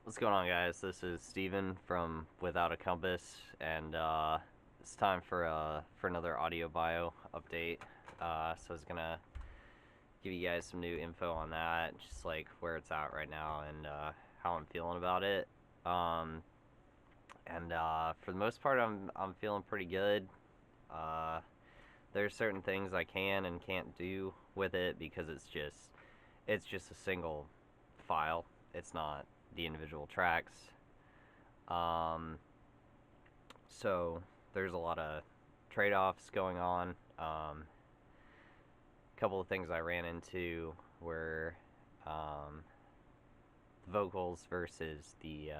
What's going on, guys? This is Steven from Without a Compass, and it's time for another audio bio update. So I was gonna give you guys some new info on that, just like where it's at right now and how I'm feeling about it. Um, and For the most part, I'm feeling pretty good. Uh, there's certain things I can and can't do with it because it's just a single file. It's not the individual tracks. Um, so there's a lot of trade-offs going on. A couple of things I ran into were the vocals versus the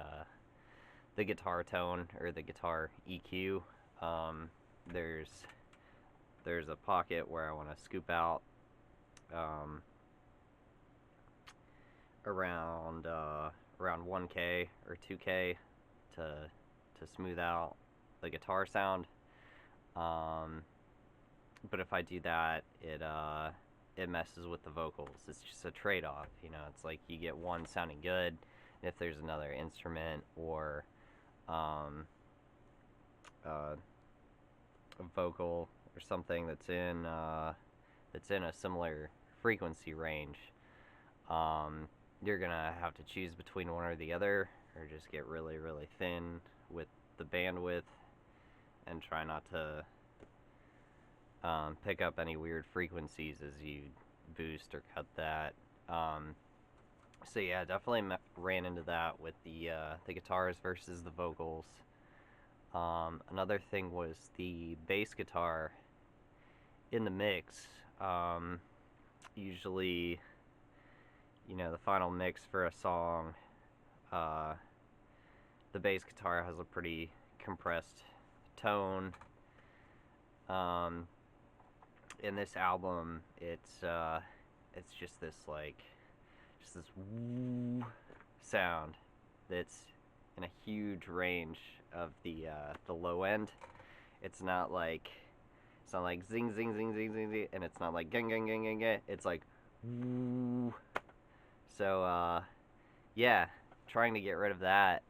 guitar tone or the guitar EQ. Um, there's there's a pocket where I want to scoop out um, around 1K or 2K to smooth out the guitar sound. Um, but if I do that, it messes with the vocals. It's just a trade-off, you know. It's like you get one sounding good, and if there's another instrument or um, a vocal or something that's in a similar frequency range, um, you're gonna have to choose between one or the other, or just get really, really thin with the bandwidth and try not to pick up any weird frequencies as you boost or cut that. So yeah, definitely ran into that with the guitars versus the vocals. Another thing was the bass guitar in the mix. Usually, you know, the final mix for a song, uh, the bass guitar has a pretty compressed tone. Um, in this album, it's just this woo sound that's in a huge range of the low end. It's not like zing zing zing zing zing, zing, and it's not like gang gang gang gang gang. It's like woo. So yeah, trying to get rid of that.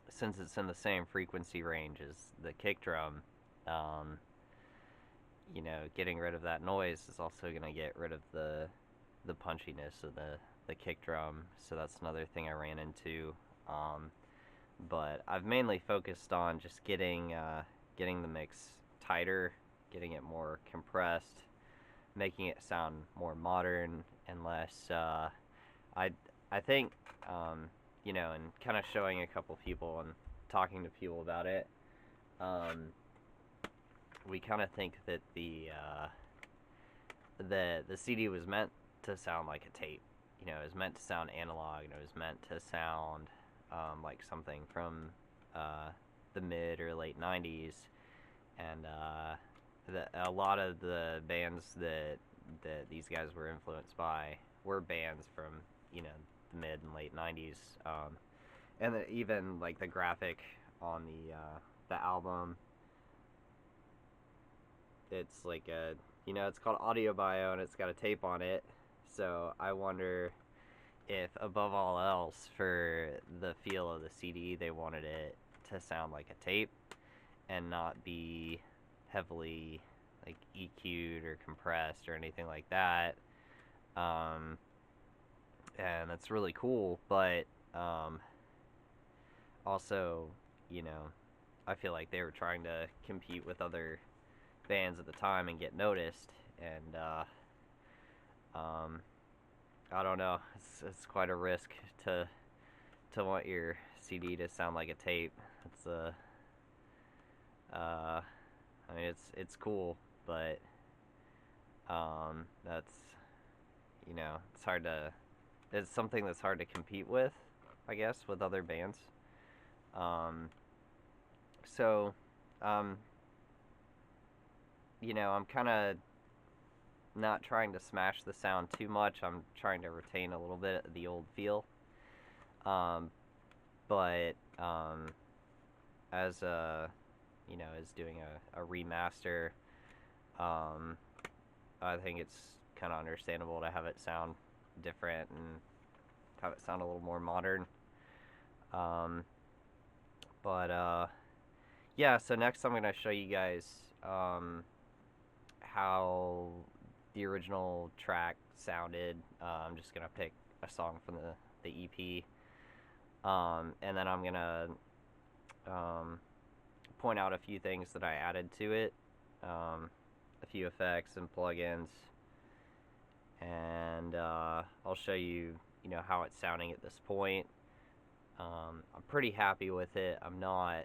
Since it's in the same frequency range as the kick drum, um, you know, getting rid of that noise is also gonna get rid of the punchiness of the kick drum. So that's another thing I ran into. But I've mainly focused on just getting the mix tighter, getting it more compressed, making it sound more modern and less. I I think you know, and kind of showing a couple people and talking to people about it. Um, we kind of think that the CD was meant to sound like a tape. You know, it was meant to sound analog, and it was meant to sound like something from the mid or late '90s. And a lot of the bands that these guys were influenced by were bands from, you know, the mid and late '90s. And even like the graphic on the album, it's like a, you know, it's called Audio Bio and it's got a tape on it. So I wonder if above all else, for the feel of the CD, they wanted it to sound like a tape and not be heavily like EQ'd or compressed or anything like that. Um, and that's really cool, but um, also, you know, I feel like they were trying to compete with other bands at the time and get noticed, and um, I don't know. It's quite a risk to want your CD to sound like a tape. It's a I mean, it's cool, but that's, you know, it's hard to. It's something that's hard to compete with, I guess, with other bands. Um, so, um, you know, I'm kind of not trying to smash the sound too much. I'm trying to retain a little bit of the old feel. Um, but as a, you know, as doing a remaster, I think it's kind of understandable to have it sound different and have it sound a little more modern. Um, but yeah, so next I'm gonna show you guys how the original track sounded. I'm just gonna pick a song from the EP, and then I'm gonna point out a few things that I added to it, a few effects and plugins, and I'll show you, how it's sounding at this point. I'm pretty happy with it. I'm not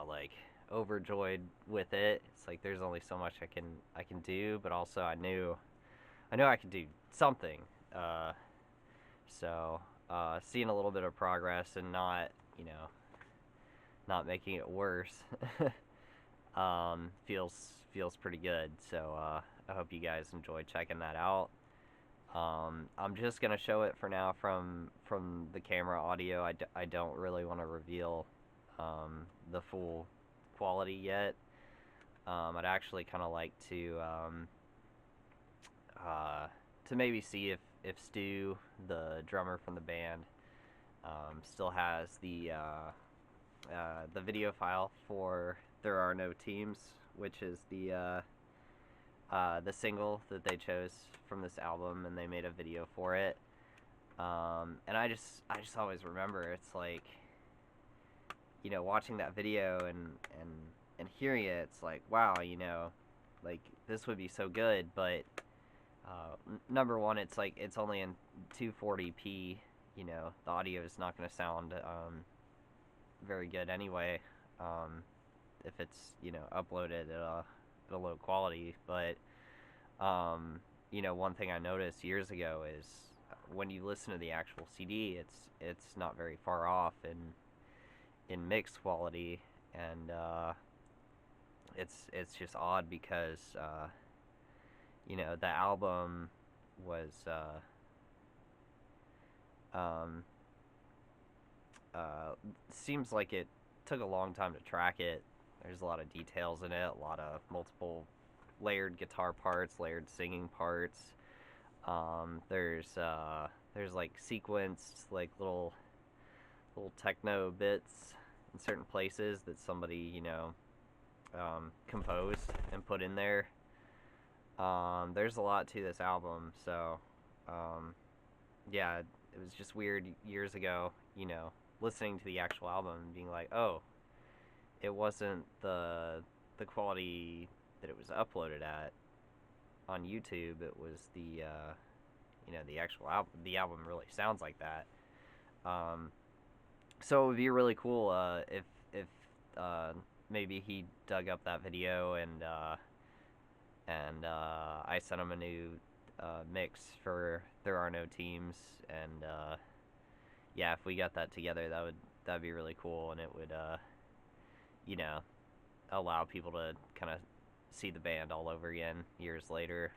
like overjoyed with it. It's like there's only so much I can do, but also I knew I could do something. Uh, so seeing a little bit of progress and not making it worse feels pretty good. So I hope you guys enjoy checking that out. I'm just gonna show it for now from the camera audio. I don't really want to reveal the full quality yet. I'd actually kind of like to maybe see if Stu, the drummer from the band, still has the video file for "There Are No Teams," which is the single that they chose from this album, and they made a video for it. And I just always remember, it's like, watching that video and hearing it, it's like, wow, like this would be so good, but number one, it's like it's only in 240p. The audio is not going to sound very good anyway, if it's uploaded at a low quality. But one thing I noticed years ago is when you listen to the actual CD, it's not very far off in mix quality, and it's just odd because the album was seems like it took a long time to track it. There's a lot of details in it, a lot of multiple layered guitar parts, layered singing parts. There's like sequenced like little techno bits in certain places that somebody composed and put in there. There's a lot to this album, so yeah, it was just weird years ago, listening to the actual album and being like, oh, it wasn't the quality that it was uploaded at on YouTube. It was the actual album. The album really sounds like that. So it would be really cool if maybe he dug up that video and I sent him a new mix for "There Are No Teams," and yeah, if we got that together, that'd be really cool, and it would allow people to kind of see the band all over again years later.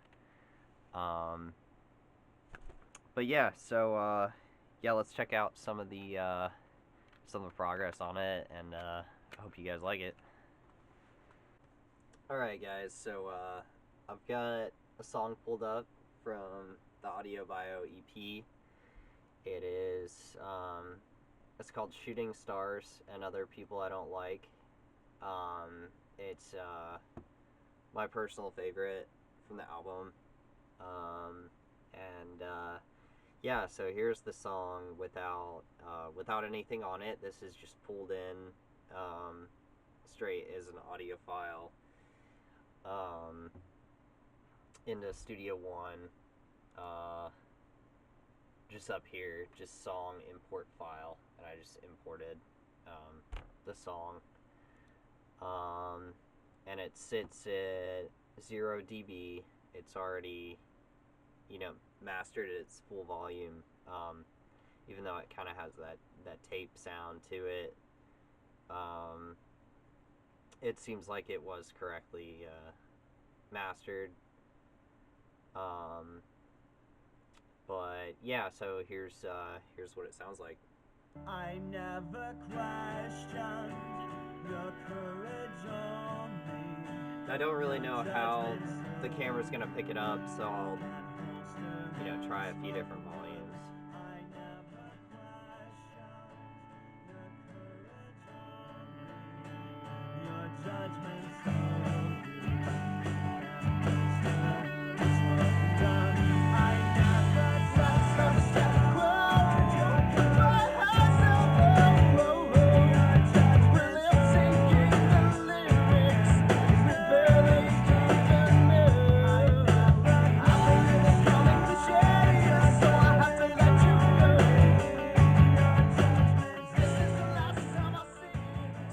But yeah, so yeah, let's check out some of the progress on it, and I hope you guys like it. Alright guys, so I've got a song pulled up from the Audio Bio EP. It is it's called "Shooting Stars and Other People I Don't Like." It's my personal favorite from the album. And yeah, so here's the song without anything on it. This is just pulled in straight as an audio file into Studio One. Just up here, just song import file, and I just imported the song. And it sits at 0 dB. It's already, mastered at its full volume, even though it kind of has that tape sound to it. It seems like it was correctly mastered. But yeah, so here's what it sounds like. I never questioned your courage on me. I don't really know how the camera's gonna pick it up, so you know, try a few different volumes.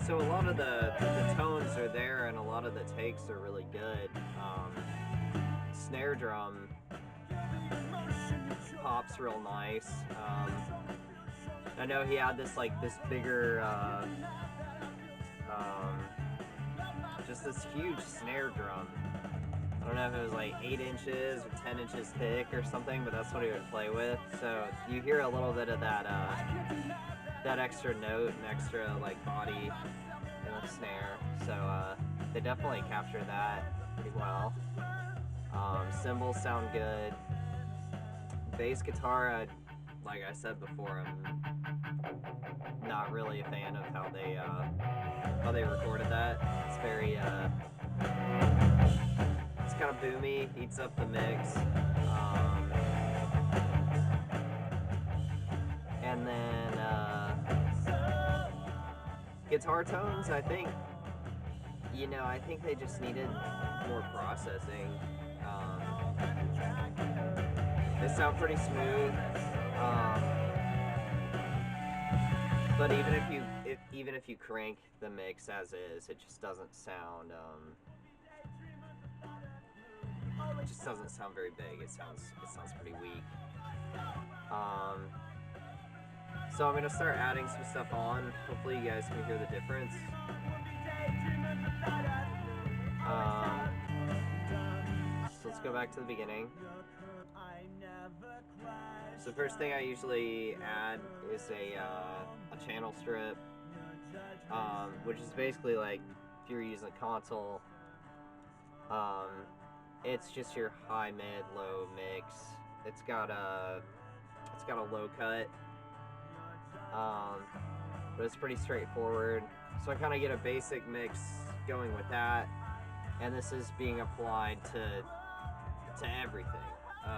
So a lot of the tones are there, and a lot of the takes are really good. Snare drum pops real nice. I know he had this bigger, just this huge snare drum. I don't know if it was like 8 inches or 10 inches thick or something, but that's what he would play with. So you hear a little bit of that that extra note and extra like body in the snare. So they definitely capture that pretty well. Cymbals sound good. Bass guitar, like I said before, I'm not really a fan of how they recorded that. It's very it's kind of boomy, eats up the mix. And then guitar tones, I think they just needed more processing. They sound pretty smooth, but even if you crank the mix as is, it just doesn't sound very big. It sounds pretty weak. So I'm gonna start adding some stuff on. Hopefully you guys can hear the difference. So let's go back to the beginning. So the first thing I usually add is a channel strip, which is basically like if you're using a console, it's just your high, mid, low mix. It's got a low cut, but it's pretty straightforward. So I kind of get a basic mix going with that, and this is being applied to everything,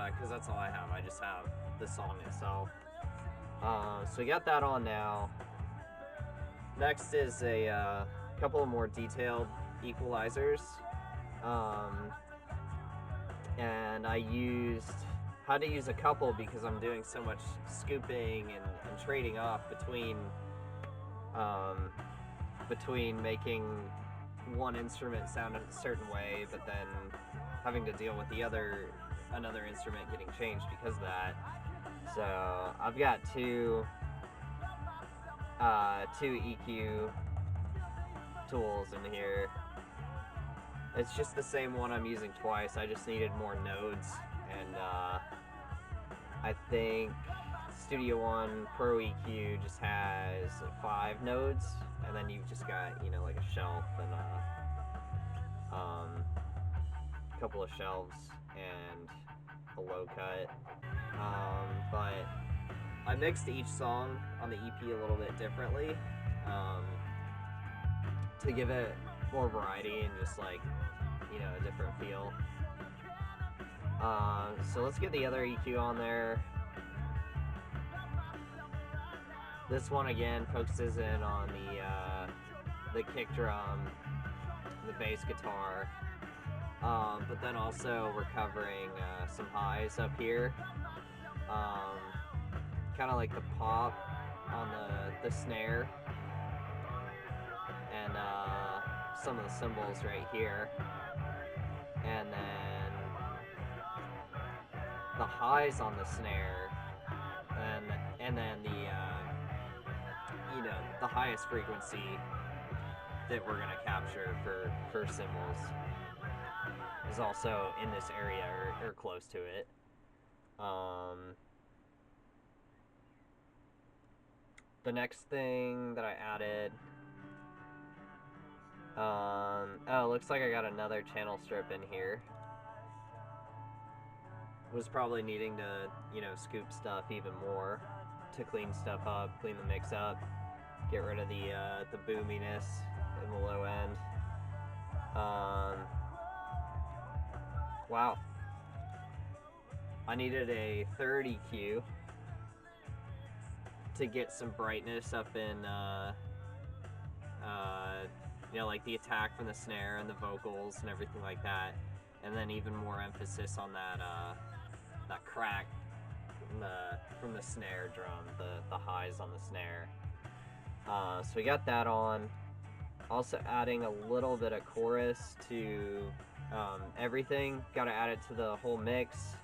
because that's all I have. I just have the song itself. So we got that on now. Next is a couple of more detailed equalizers, and I had to use a couple because I'm doing so much scooping and trading off between making one instrument sound a certain way, but then having to deal with another instrument getting changed because of that. So I've got two EQ tools in here. It's just the same one I'm using twice. I just needed more nodes, and I think Studio One Pro EQ just has like 5 nodes, and then you've just got like a shelf and a couple of shelves and a low cut. But I mixed each song on the EP a little bit differently to give it more variety and just like a different feel. So let's get the other EQ on there. This one again focuses in on the kick drum, the bass guitar, but then also we're covering some highs up here, kind of like the pop on the snare, and some of the cymbals right here, and then the highs on the snare, and then the highest frequency that we're gonna capture for cymbals is also in this area or close to it. The next thing that I added, oh, looks like I got another channel strip in here. was probably needing to, you know, scoop stuff even more to clean stuff up, clean the mix up, get rid of the boominess in the low end. Wow. I needed a third EQ to get some brightness up in, you know, like the attack from the snare and the vocals and everything like that, and then even more emphasis on that that crack from the snare drum, the highs on the snare. So we got that on. Also adding a little bit of chorus to everything. Got to add it to the whole mix.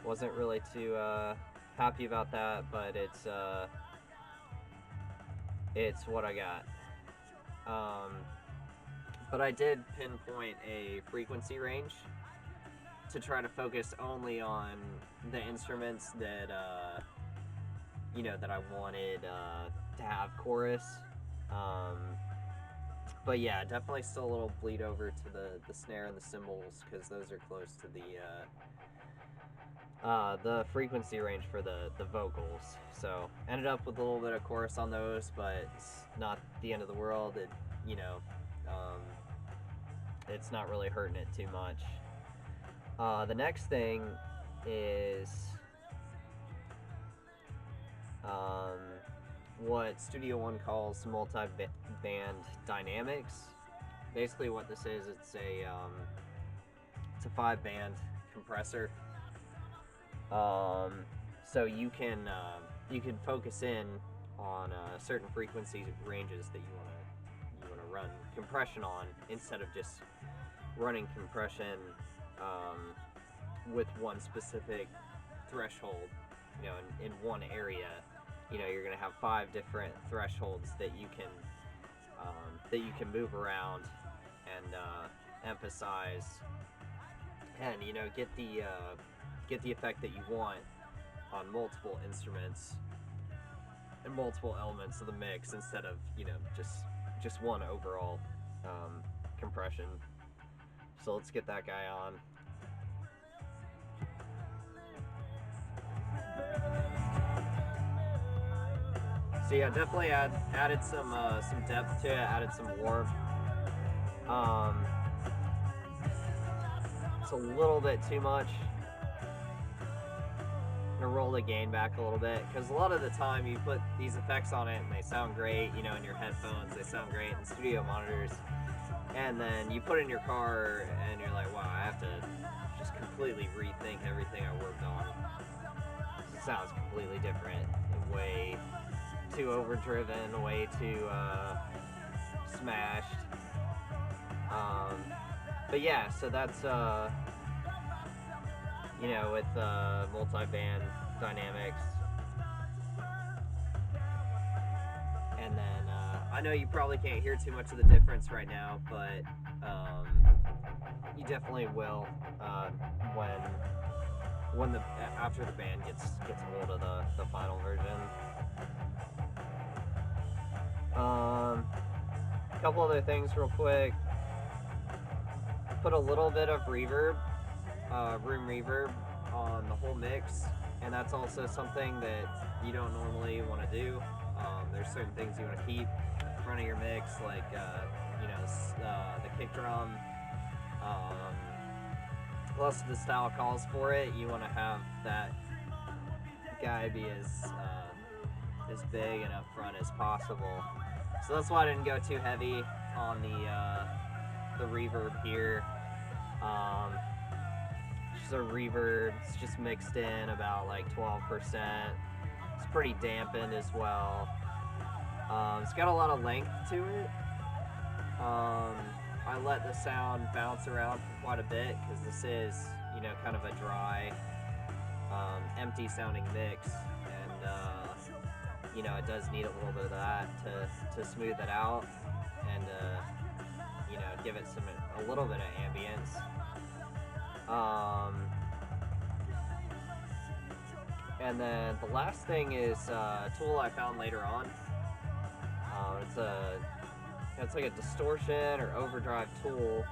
Wasn't really too happy about that, but it's what I got. But I did pinpoint a frequency range to try to focus only on the instruments that you know, that I wanted to have chorus. But yeah, definitely still a little bleed over to the snare and the cymbals, because those are close to the frequency range for the vocals. So ended up with a little bit of chorus on those, but it's not the end of the world. It, you know, it's not really hurting it too much. The next thing is what Studio One calls multi-band dynamics. Basically, what this is, it's a 5-band compressor. So you can focus in on certain frequency ranges that you want to run compression on, instead of just running compression with one specific threshold. You know, in one area, you know, you're going to have 5 different thresholds that you can move around and emphasize, and, you know, get the effect that you want on multiple instruments and multiple elements of the mix, instead of, you know, just one overall compression. So let's get that guy on. So yeah, definitely added some depth to it, added some warmth. It's a little bit too much. I'm gonna roll the gain back a little bit, because a lot of the time you put these effects on it and they sound great, you know, in your headphones, they sound great in studio monitors, and then you put it in your car and you're like, wow, I have to just completely rethink everything I worked on. It sounds completely different, and way too overdriven, way too smashed. But yeah, so that's you know, with multi-band dynamics. And then I know you probably can't hear too much of the difference right now, but you definitely will when after the band gets a hold of the final version. A couple other things real quick. Put a little bit of reverb, room reverb, on the whole mix, and that's also something that you don't normally want to do. There's certain things you want to keep in front of your mix, like you know, the kick drum. Plus, the style calls for it. You want to have that guy be as big and up front as possible. So that's why I didn't go too heavy on the reverb here. Just a reverb, it's just mixed in about like 12%. It's pretty dampened as well. It's got a lot of length to it. I let the sound bounce around for quite a bit, because this is, you know, kind of a dry, empty sounding mix, and you know, it does need a little bit of that to smooth it out, and you know, give it a little bit of ambience. And then the last thing is a tool I found later on. It's like a distortion or overdrive tool,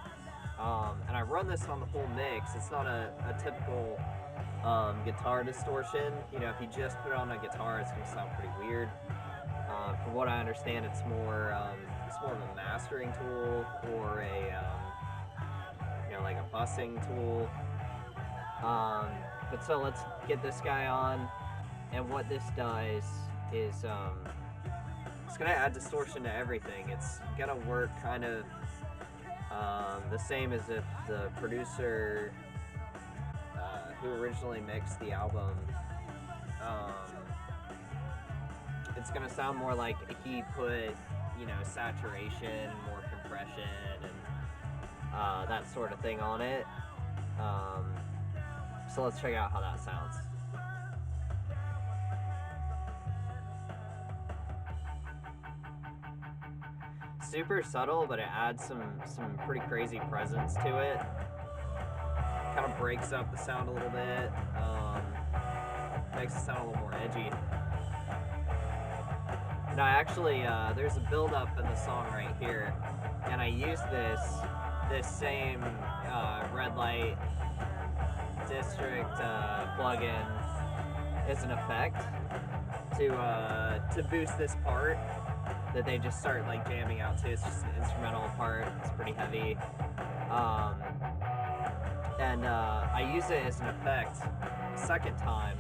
and I run this on the whole mix. It's not a typical guitar distortion. You know, if you just put it on a guitar, it's gonna sound pretty weird. From what I understand, it's more of a mastering tool or like a bussing tool. But so let's get this guy on, and what this does is it's gonna add distortion to everything. It's gonna work kind of the same as if the producer who originally mixed the album, it's gonna sound more like he put, saturation, more compression, and that sort of thing on it. So let's check out how that sounds. Super subtle, but it adds some pretty crazy presence to it. Kind of breaks up the sound a little bit. Makes it sound a little more edgy. And I actually, there's a build-up in the song right here, and I used this same red light district plugin as an effect to boost this part that they just start like jamming out to. It's just an instrumental part. It's pretty heavy, and I use it as an effect a second time,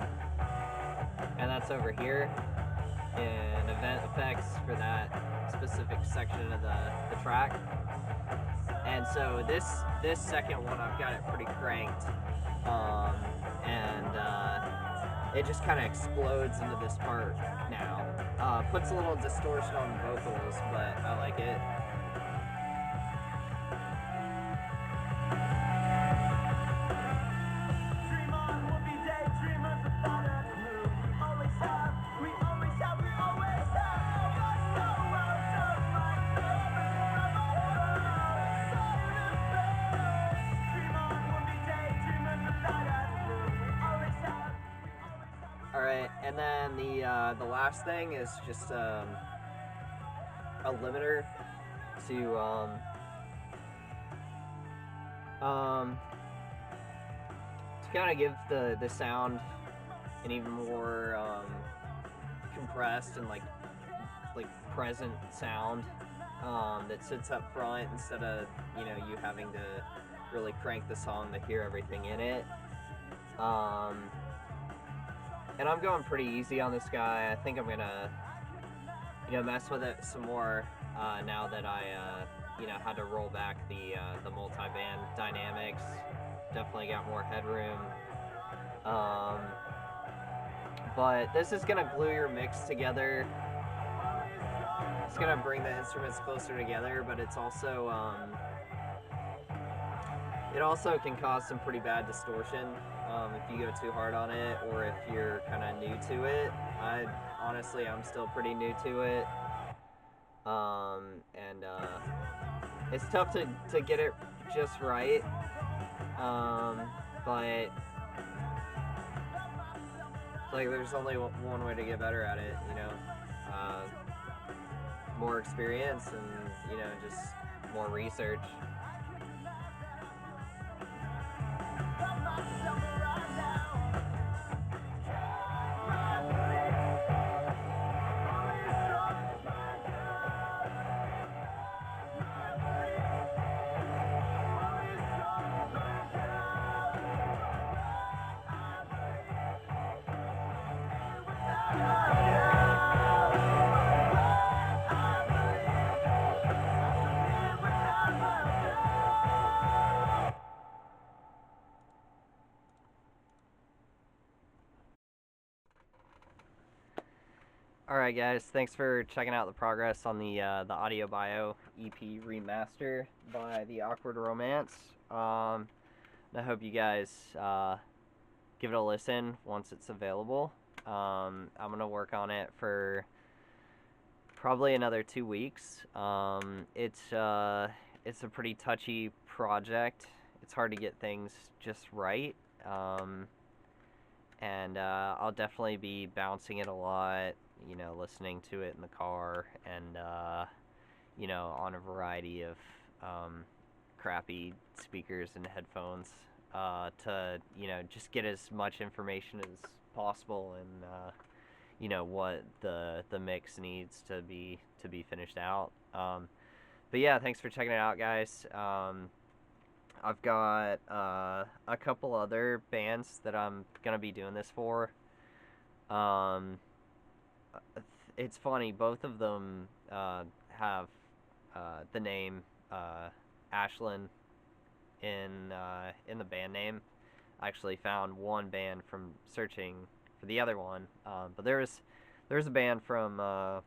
and that's over here in event effects for that specific section of the track. And so this second one, I've got it pretty cranked, and it just kind of explodes into this part now. Puts a little distortion on the vocals, but I like it. Alright, and then the last thing is just a limiter to kind of give the sound an even more compressed and like present sound that sits up front instead of you having to really crank the song to hear everything in it. And I'm going pretty easy on this guy. I think I'm gonna, mess with it some more now that I, had to roll back the multi-band dynamics. Definitely got more headroom. But this is gonna glue your mix together. It's gonna bring the instruments closer together, but it's also, it also can cause some pretty bad distortion if you go too hard on it, or if you're kind of new to it. I'm still pretty new to it, and it's tough to get it just right, but like there's only one way to get better at it, more experience and just more research. Alright guys, thanks for checking out the progress on the Audio Bio EP Remaster by The Awkward Romance. I hope you guys give it a listen once it's available. I'm going to work on it for probably another 2 weeks. It's a pretty touchy project. It's hard to get things just right. And I'll definitely be bouncing it a lot, listening to it in the car and, on a variety of crappy speakers and headphones. to just get as much information as possible, and what the mix needs to be finished out. But yeah, thanks for checking it out, guys. I've got a couple other bands that I'm gonna be doing this for. Um, it's funny, both of them have the name Ashlyn in the band name. I actually found one band from searching for the other one, but there's a band uh,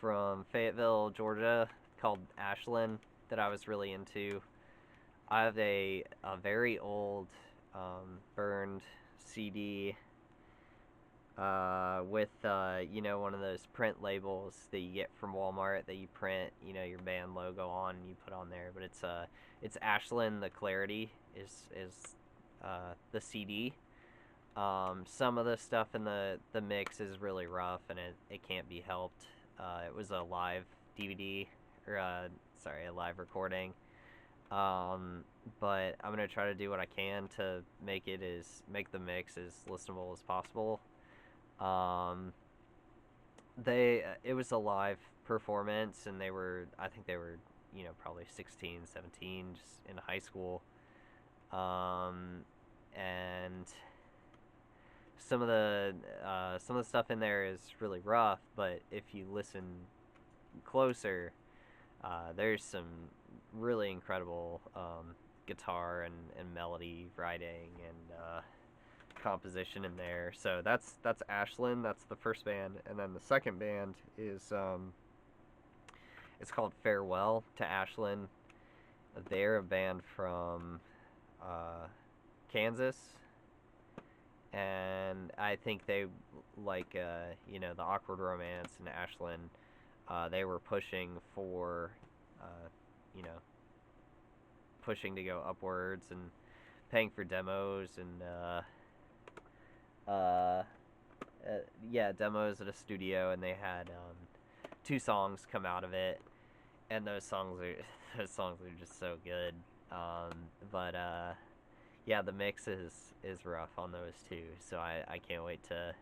from Fayetteville, Georgia, called Ashlyn that I was really into. I have a very old burned CD with one of those print labels that you get from Walmart that you print your band logo on and you put on there. But it's Ashlyn the Clarity is the CD. Some of the stuff in the mix is really rough and it can't be helped. It was a live DVD or sorry, a live recording. But I'm gonna try to do what I can to make the mix as listenable as possible. It was a live performance, and I think they were probably 16, 17, just in high school. And some of the stuff in there is really rough, but if you listen closer, there's some really incredible guitar and melody writing and composition in there. So that's Ashlyn. That's the first band, and then the second band is it's called Farewell to Ashlyn. They're a band from Kansas, and I think they like the Awkward Romance and Ashlyn. They were pushing for you know pushing to go upwards and paying for demos and demos at a studio, and they had 2 songs come out of it, and those songs are just so good. But yeah, the mix is rough on those two, so I can't wait to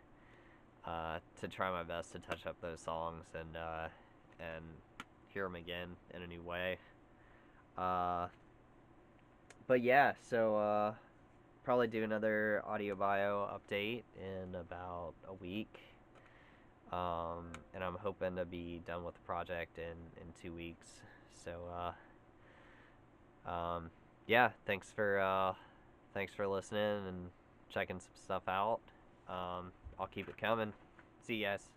try my best to touch up those songs and hear them again in a new way. But yeah, so probably do another audio bio update in about a week. And I'm hoping to be done with the project in 2 weeks. So yeah, thanks for listening and checking some stuff out. I'll keep it coming. See you guys.